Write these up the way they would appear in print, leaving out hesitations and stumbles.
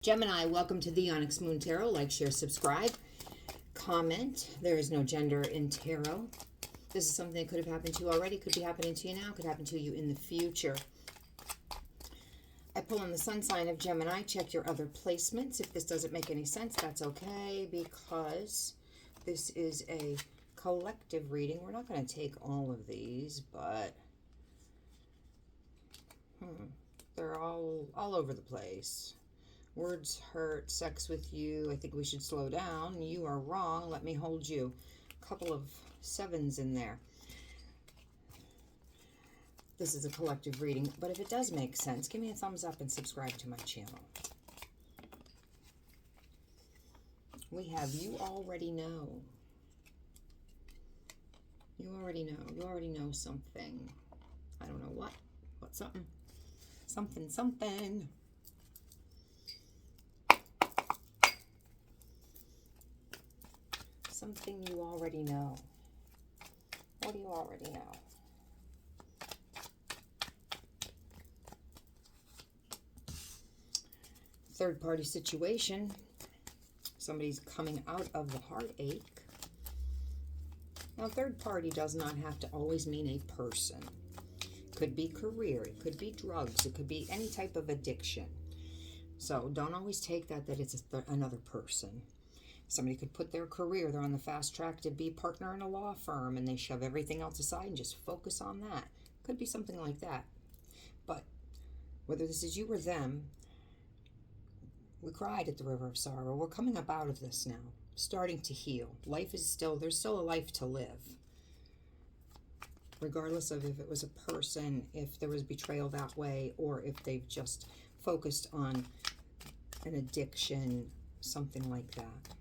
Gemini, welcome to the Onyx Moon Tarot. Like, share, subscribe, comment. There is no gender in tarot. This is something that could have happened to you already, could be happening to you now, could happen to you in the future. I pull on the sun sign of Gemini. Check your other placements. If this doesn't make any sense, that's okay, because this is a collective reading. We're not going to take all of these, but they're all over the place. Words hurt, sex with you, I think we should slow down. You are wrong, let me hold you. A couple of sevens in there. This is a collective reading, but if it does make sense, give me a thumbs up and subscribe to my channel. We have you already know. You already know. You already know something. I don't know what. What something? Something. Something you already know. What do you already know? Third party situation. Somebody's coming out of the heartache. Now, third party does not have to always mean a person. It could be career, it could be drugs, it could be any type of addiction. So don't always take that it's another person. Somebody could put their career, they're on the fast track to be a partner in a law firm, and they shove everything else aside and just focus on that. Could be something like that. But whether this is you or them, we cried at the river of sorrow. We're coming up out of this now, starting to heal. Life is there's still a life to live. Regardless of if it was a person, if there was betrayal that way, or if they've just focused on an addiction, something like that.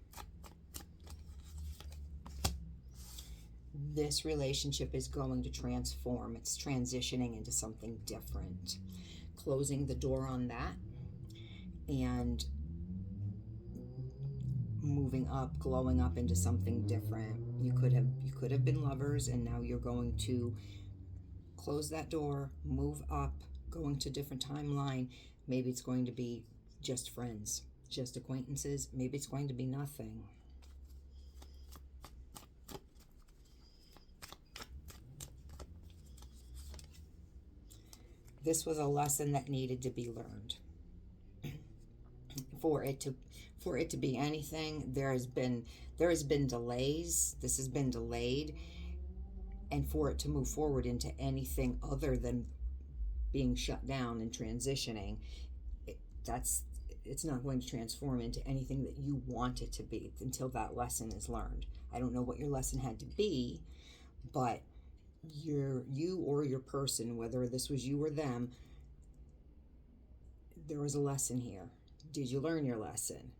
This relationship is going to transform. It's transitioning into something different. Closing the door on that and moving up, glowing up into something different. You could have been lovers, and now you're going to close that door, move up, going to a different timeline. Maybe it's going to be just friends, just acquaintances. Maybe it's going to be nothing. This was a lesson that needed to be learned. For it to be anything, there has been delays. This has been delayed, and for it to move forward into anything other than being shut down and transitioning, it's not going to transform into anything that you want it to be until that lesson is learned. I don't know what your lesson had to be, but you or your person, whether this was you or them, there was a lesson here. Did you learn your lesson?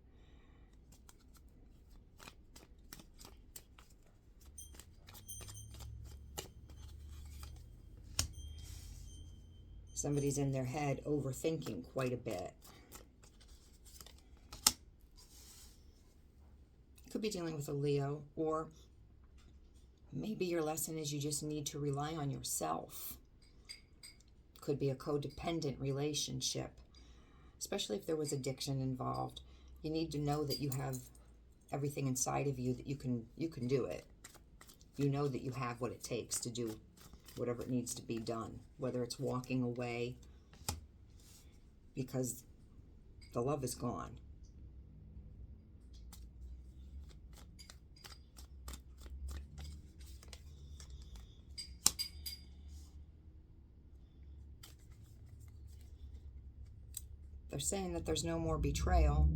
Somebody's in their head overthinking quite a bit. Could be dealing with a Leo, or maybe your lesson is you just need to rely on yourself. Could be a codependent relationship, especially if there was addiction involved. You need to know that you have everything inside of you, that you can do it. You know that you have what it takes to do whatever it needs to be done, whether it's walking away because the love is gone. They're saying that there's no more betrayal,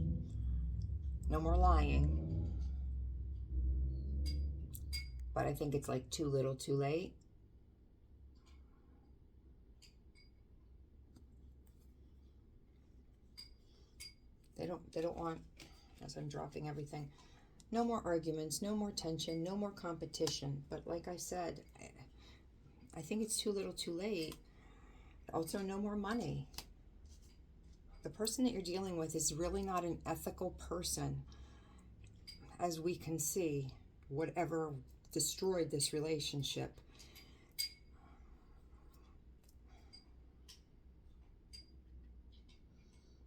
no more lying. But I think it's like too little, too late. They don't want, as I'm dropping everything, no more arguments, no more tension, no more competition. But like I said, I think it's too little, too late. Also, no more money. The person that you're dealing with is really not an ethical person, as we can see. Whatever destroyed this relationship.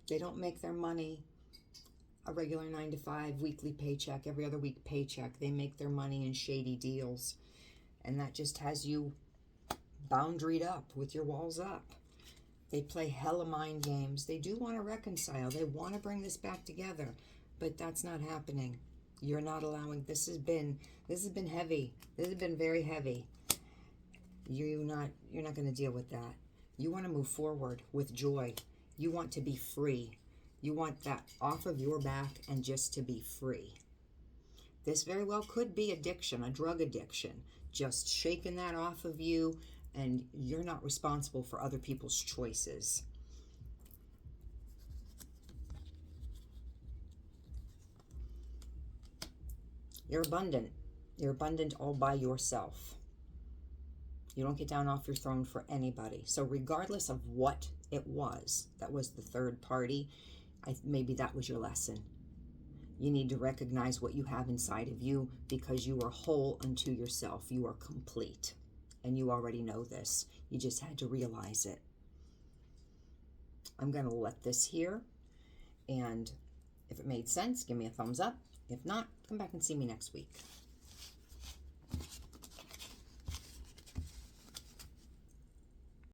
They don't make their money a regular 9 to 5 weekly paycheck, every other week paycheck. They make their money in shady deals. And that just has you boundaried up with your walls up. They play hella mind games. They do want to reconcile. They want to bring this back together. But that's not happening. You're not allowing. This has been heavy. This has been very heavy. You're not going to deal with that. You want to move forward with joy. You want to be free. You want that off of your back and just to be free. This very well could be addiction, a drug addiction. Just shaking that off of you, and you're not responsible for other people's choices. You're abundant. You're abundant all by yourself. You don't get down off your throne for anybody. So regardless of what it was, that was the third party, maybe that was your lesson. You need to recognize what you have inside of you, because you are whole unto yourself. You are complete. And you already know this. You just had to realize it. I'm going to let this here. And if it made sense, give me a thumbs up. If not, come back and see me next week.